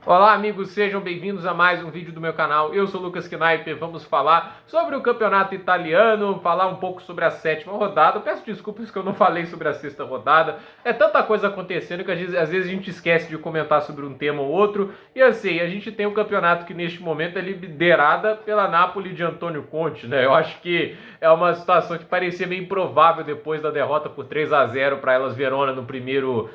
Olá amigos, sejam bem-vindos a mais um vídeo do meu canal. Eu sou o Lucas Knipe, vamos falar sobre o campeonato italiano, falar um pouco sobre a sétima rodada. Eu peço desculpas que eu não falei sobre a sexta rodada. É tanta coisa acontecendo que às vezes a gente esquece de comentar sobre um tema ou outro. E assim, a gente tem um campeonato que neste momento é liderada pela Napoli de Antônio Conte, né? Eu acho que é uma situação que parecia meio improvável depois da derrota por 3-0 para Hellas Verona no primeiro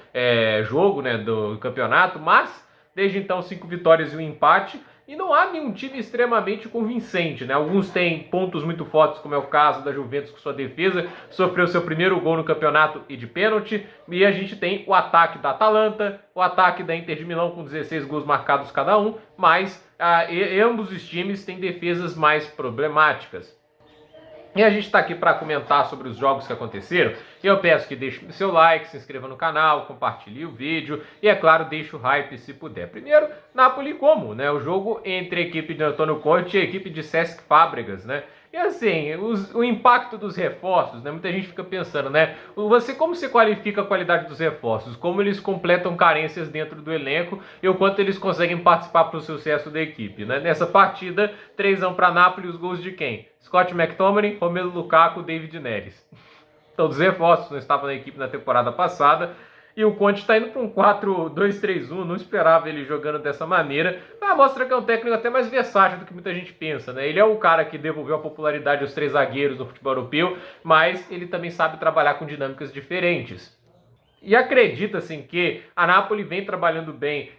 jogo, né, do campeonato, mas desde então, 5 vitórias e um empate. E não há nenhum time extremamente convincente, né? Alguns têm pontos muito fortes, como é o caso da Juventus com sua defesa, sofreu seu primeiro gol no campeonato e de pênalti. E a gente tem o ataque da Atalanta, o ataque da Inter de Milão com 16 gols marcados cada um, mas ambos os times têm defesas mais problemáticas. E a gente está aqui para comentar sobre os jogos que aconteceram. E eu peço que deixe o seu like, se inscreva no canal, compartilhe o vídeo e, é claro, deixe o hype se puder. Primeiro, Napoli como, né? O jogo entre a equipe de Antônio Conte e a equipe de Cesc Fábregas, né? E assim, o impacto dos reforços, né? Muita gente fica pensando, né? Como você qualifica a qualidade dos reforços? Como eles completam carências dentro do elenco e o quanto eles conseguem participar para o sucesso da equipe, né? Nessa partida, 3-1 para Napoli, os gols de quem? Scott McTominay, Romelu Lukaku, David Neres. Então, os reforços não estavam na equipe na temporada passada. E o Conte está indo para um 4-2-3-1, não esperava ele jogando dessa maneira. Mas mostra que é um técnico até mais versátil do que muita gente pensa, né? Ele é o cara que devolveu a popularidade aos três zagueiros no futebol europeu, mas ele também sabe trabalhar com dinâmicas diferentes. E acredita assim que a Napoli vem trabalhando bem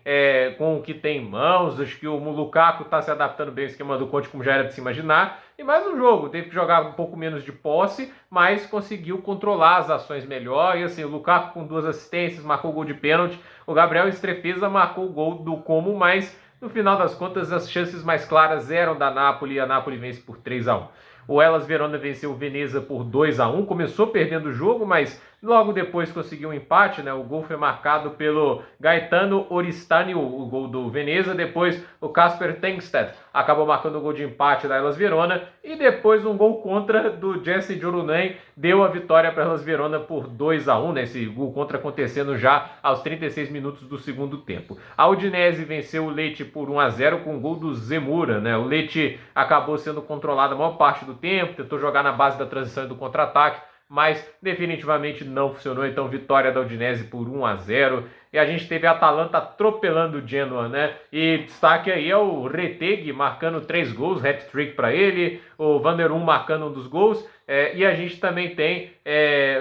com o que tem em mãos. Acho que o Lukaku está se adaptando bem ao esquema do Conte, como já era de se imaginar. E mais um jogo, teve que jogar um pouco menos de posse, mas conseguiu controlar as ações melhor. E assim, o Lukaku com 2 assistências, marcou o gol de pênalti. O Gabriel Estrefeza marcou o gol do Como, mas no final das contas as chances mais claras eram da Napoli e a Napoli vence por 3-1. O Hellas Verona venceu o Veneza por 2-1, começou perdendo o jogo, mas logo depois conseguiu um empate, né? O gol foi marcado pelo Gaetano Oristani, o gol do Veneza. Depois o Kasper Tengstedt acabou marcando o gol de empate da Hellas Verona. E depois um gol contra do Jesse Jorunen deu a vitória para a Hellas Verona por 2-1, né? Esse gol contra acontecendo já aos 36 minutos do segundo tempo. A Udinese venceu o Lecce por 1-0 com o gol do Zemura, né? O Lecce acabou sendo controlado a maior parte do tempo, tentou jogar na base da transição e do contra-ataque, mas definitivamente não funcionou. Então, vitória da Udinese por 1-0. E a gente teve a Atalanta atropelando o Genoa, né? E destaque aí é o Retegui marcando 3 gols, hat-trick para ele, o Van der Roon marcando um dos gols. E a gente também tem,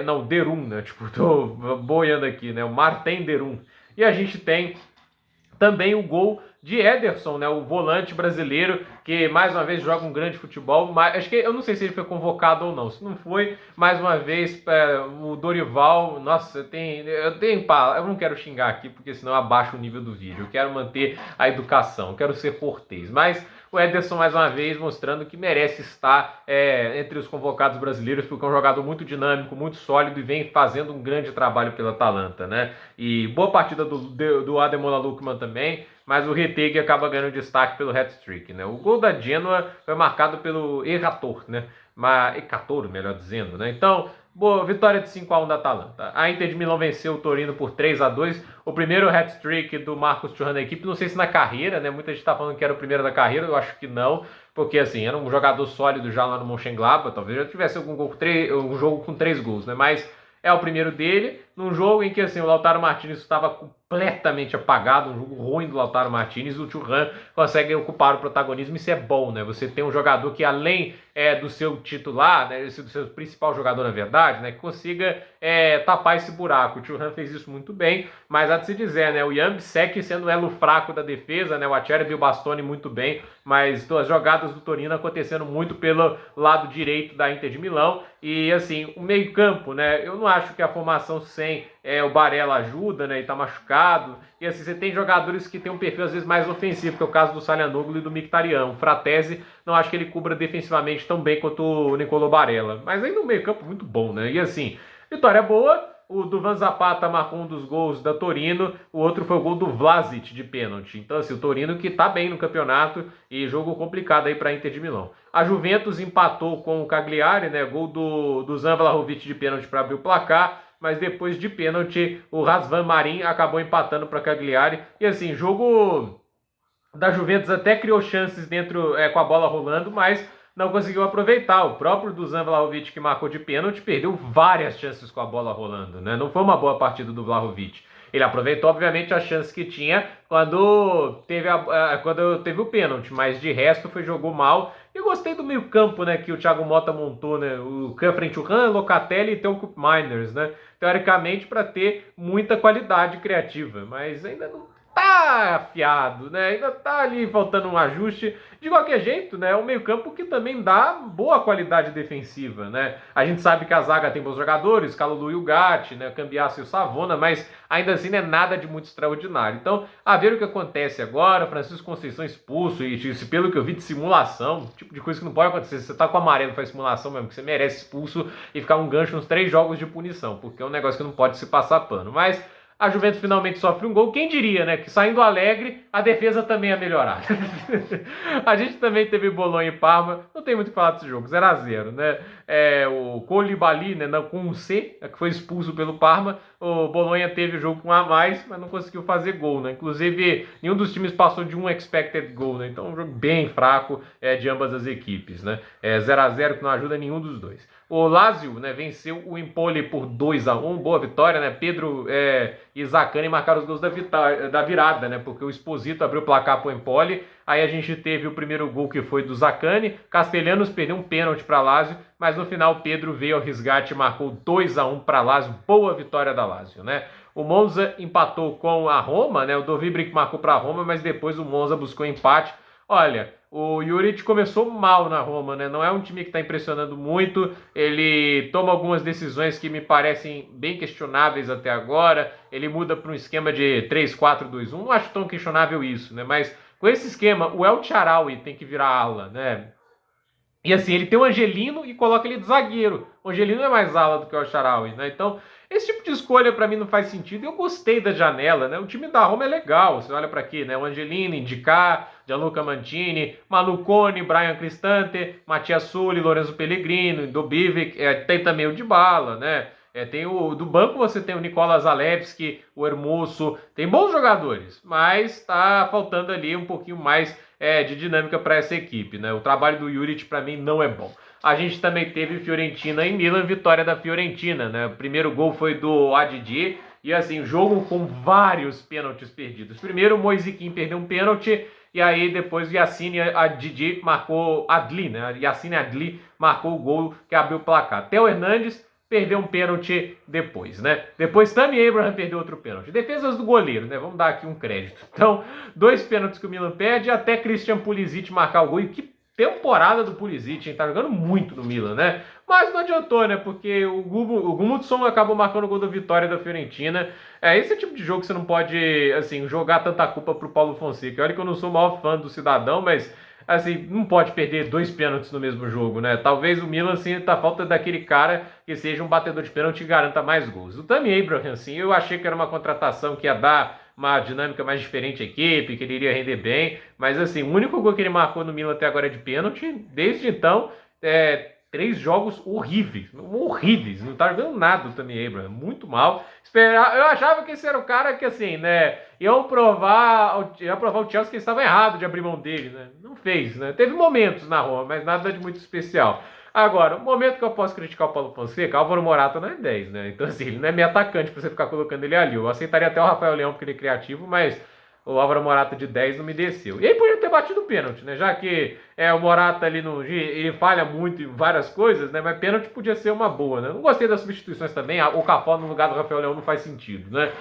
não, Derum, né? Tipo, tô boiando aqui, né? O Martin Derum. E a gente tem também o gol de Ederson, né, o volante brasileiro, que mais uma vez joga um grande futebol. Mas, acho que eu não sei se ele foi convocado ou não. Se não foi, mais uma vez, o Dorival. Nossa, eu não quero xingar aqui, porque senão abaixa o nível do vídeo. Eu quero manter a educação, eu quero ser cortês. Mas o Ederson, mais uma vez, mostrando que merece estar entre os convocados brasileiros, porque é um jogador muito dinâmico, muito sólido e vem fazendo um grande trabalho pela Atalanta, né? E boa partida do Ademola Lookman também, mas o Retegui acaba ganhando destaque pelo hat-trick, né? O gol da Genoa foi marcado pelo Errator, né? Ecatoro, melhor dizendo, né? Então, boa vitória de 5-1 da Atalanta. A Inter de Milão venceu o Torino por 3-2. O primeiro hat-trick do Marcos Thuram na equipe, não sei se na carreira, né? Muita gente tá falando que era o primeiro da carreira, eu acho que não, porque assim, era um jogador sólido já lá no Mönchengladbach, talvez já tivesse algum gol um jogo com 3 gols, né? Mas é o primeiro dele, num jogo em que assim, o Lautaro Martinez estava completamente apagado, um jogo ruim do Lautaro Martinez, o Thuram consegue ocupar o protagonismo. Isso é bom, né? Você tem um jogador que além do seu titular, né, do seu principal jogador na verdade, né, que consiga tapar esse buraco. O Thuram fez isso muito bem, mas há de se dizer, né, o Jan Bissek sendo o elo fraco da defesa, né, o Acerbi e o Bastoni muito bem, mas as jogadas do Torino acontecendo muito pelo lado direito da Inter de Milão. E assim, o meio campo, né, eu não acho que a formação sem o Barella ajuda, né, e tá machucado. E assim, você tem jogadores que tem um perfil às vezes mais ofensivo, que é o caso do Çalhanoğlu e do Mkhitaryan. O Fratesi, não acho que ele cubra defensivamente tão bem quanto o Nicolo Barella, mas ainda um meio campo muito bom, né? E assim, vitória boa. O Duvan Zapata marcou um dos gols da Torino, o outro foi o gol do Vlasic de pênalti. Então assim, o Torino que tá bem no campeonato e jogo complicado aí para Inter de Milão. A Juventus empatou com o Cagliari, né? Gol do Zan Vlahovic de pênalti para abrir o placar, mas depois de pênalti o Razvan Marin acabou empatando para Cagliari. E assim, jogo da Juventus até criou chances dentro com a bola rolando, mas não conseguiu aproveitar. O próprio Dusan Vlahovic, que marcou de pênalti, perdeu várias chances com a bola rolando, né? Não foi uma boa partida do Vlahovic. Ele aproveitou, obviamente, as chances que tinha quando teve o pênalti, mas de resto jogou mal. Eu gostei do meio campo, né, que o Thiago Motta montou, né, o frente o Han, Locatelli e tem o Koop Miners, né, teoricamente para ter muita qualidade criativa, mas ainda não tá afiado, né? Ainda tá ali faltando um ajuste. De qualquer jeito, né? É um meio-campo que também dá boa qualidade defensiva, né? A gente sabe que a zaga tem bons jogadores, Kalulu e o Gatti, né? Cambiasso e o Savona, mas ainda assim não é nada de muito extraordinário. Então, a ver o que acontece agora, Francisco Conceição expulso, e pelo que eu vi de simulação, tipo de coisa que não pode acontecer. Se você tá com o amarelo e faz simulação mesmo, que você merece expulso e ficar um gancho nos 3 jogos de punição, porque é um negócio que não pode se passar pano. Mas a Juventus finalmente sofre um gol. Quem diria, né? Que saindo alegre, a defesa também é melhorada. A gente também teve Bolonha e Parma. Não tem muito o que falar desse jogo. 0-0, né? O Koulibaly, né, com um C, que foi expulso pelo Parma. O Bolonha teve o jogo com um a mais, mas não conseguiu fazer gol, né? Inclusive, nenhum dos times passou de um expected goal, né? Então, um jogo bem fraco de ambas as equipes, né? 0-0 que não ajuda nenhum dos dois. O Lazio, né, venceu o Empoli por 2-1, boa vitória, né? Pedro e Zaccagni marcaram os gols da virada, né? Porque o Esposito abriu o placar para o Empoli. Aí a gente teve o primeiro gol que foi do Zaccagni. Castelhanos perdeu um pênalti para Lazio, mas no final Pedro veio ao resgate e marcou 2-1 para Lazio. Boa vitória da Lazio, né? O Monza empatou com a Roma, né? O Dovbyk marcou para a Roma, mas depois o Monza buscou empate. Olha, o Juric começou mal na Roma, né? Não é um time que está impressionando muito. Ele toma algumas decisões que me parecem bem questionáveis até agora. Ele muda para um esquema de 3-4-2-1. Não acho tão questionável isso, né? Mas com esse esquema, o El Shaarawy tem que virar ala, né? E assim, ele tem o Angelino e coloca ele de zagueiro. O Angelino é mais ala do que o Shaarawy, né? Então, esse tipo de escolha para mim não faz sentido. Eu gostei da janela, né? O time da Roma é legal. Você olha para aqui, né? O Angelino, Indicá, Gianluca Mantini, Manu Coni, Brian Cristante, Mattias Sully, Lorenzo Pellegrino, Dovbyk, tem também o Dybala, né? Tem do banco você tem o Nikola Zalewski, o Hermoso, tem bons jogadores, mas tá faltando ali um pouquinho mais de dinâmica para essa equipe, né? O trabalho do Juric para mim não é bom. A gente também teve Fiorentina e Milan, vitória da Fiorentina, né? O primeiro gol foi do Adidi e assim, jogo com vários pênaltis perdidos. Primeiro o Moise Kean perdeu um pênalti e aí depois o Yassine Adli marcou, né? Yassine Adli marcou o gol que abriu o placar. Theo Hernandes perdeu um pênalti depois, né? Depois Tammy Abraham perdeu outro pênalti. Defesas do goleiro, né? Vamos dar aqui um crédito. Então, 2 pênaltis que o Milan perde, até Christian Pulisic marcar o gol. E que temporada do Pulisic, hein? Tá jogando muito no Milan, né? Mas não adiantou, né? Porque o Gudmundsson acabou marcando o gol da vitória da Fiorentina. Esse é o tipo de jogo que você não pode, assim, jogar tanta culpa pro Paulo Fonseca. Olha que eu não sou o maior fã do cidadão, mas assim, não pode perder 2 pênaltis no mesmo jogo, né? Talvez o Milan, assim, tá falta daquele cara que seja um batedor de pênalti e garanta mais gols. O Tammy Abraham, assim, eu achei que era uma contratação que ia dar uma dinâmica mais diferente à equipe, que ele iria render bem, mas assim, o único gol que ele marcou no Milan até agora é de pênalti. Desde então, 3 jogos horríveis, não tá jogando nada o Tammy Abraham, muito mal. Eu achava que esse era o cara que, assim, né, ia provar o Chelsea que estava errado de abrir mão dele, né? Não fez, né? Teve momentos na Roma, mas nada de muito especial. Agora, o momento que eu posso criticar o Paulo Fonseca, Álvaro Morata não é 10, né? Então, assim, ele não é meio atacante pra você ficar colocando ele ali. Eu aceitaria até o Rafael Leão porque ele é criativo, mas o Álvaro Morata de 10 não me desceu. E aí podia ter batido o pênalti, né? Já que o Morata ali ele falha muito em várias coisas, né? Mas pênalti podia ser uma boa, né? Não gostei das substituições também. O Cafó no lugar do Rafael Leão não faz sentido, né?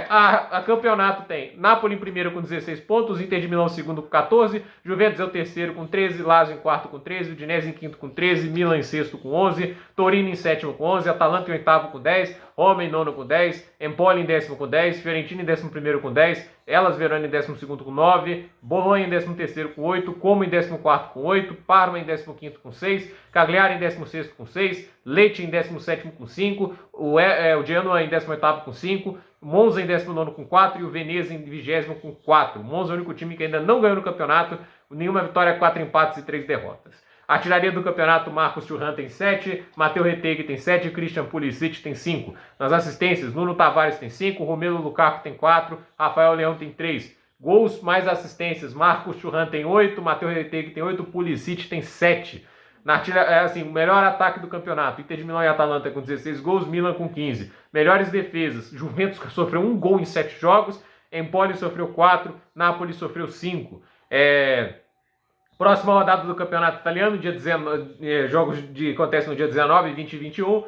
A campeonato tem Napoli em primeiro com 16 pontos, Inter de Milão em segundo com 14, Juventus é o terceiro com 13, Lazio em quarto com 13, Udinese em quinto com 13, Milan em sexto com 11, Torino em sétimo com 11, Atalanta em oitavo com 10, Roma em nono com 10, Empoli em décimo com 10, Fiorentina em décimo primeiro com 10, Hellas Verona em 12º com 9, Bolonha em 13º com 8, Como em 14º com 8, Parma em 15º com 6, Cagliari em 16º com 6, Lecce em 17º com 5, o Genoa em 18º com 5, Monza em 19º com 4 e o Veneza em 20º com 4. O Monza é o único time que ainda não ganhou no campeonato, nenhuma vitória, 4 empates e 3 derrotas. A artilharia do campeonato, Marcos Thuram tem 7, Matteo Retegui tem 7, Christian Pulisic tem 5. Nas assistências, Nuno Tavares tem 5, Romelu Lukaku tem 4, Rafael Leão tem 3. Gols mais assistências, Marcos Thuram tem 8, Matheus Retegui tem 8, Pulisic tem 7. Na artilharia, assim, o melhor ataque do campeonato, Inter de Milão e Atalanta com 16 gols, Milan com 15. Melhores defesas, Juventus sofreu 1 gol em 7 jogos, Empoli sofreu 4, Napoli sofreu 5. Próxima rodada do campeonato italiano, dia 19, jogos acontecem no dia 19, 20 e 21.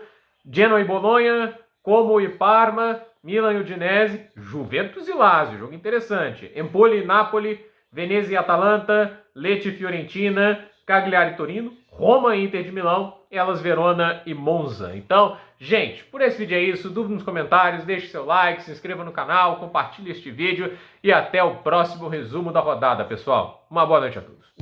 Genoa e Bolonha, Como e Parma, Milan e Udinese, Juventus e Lazio, jogo interessante. Empoli e Napoli, Venezia e Atalanta, Lecce e Fiorentina, Cagliari e Torino, Roma e Inter de Milão, Hellas Verona e Monza. Então, gente, por esse vídeo é isso. Dúvida nos comentários, deixe seu like, se inscreva no canal, compartilhe este vídeo e até o próximo resumo da rodada, pessoal. Uma boa noite a todos.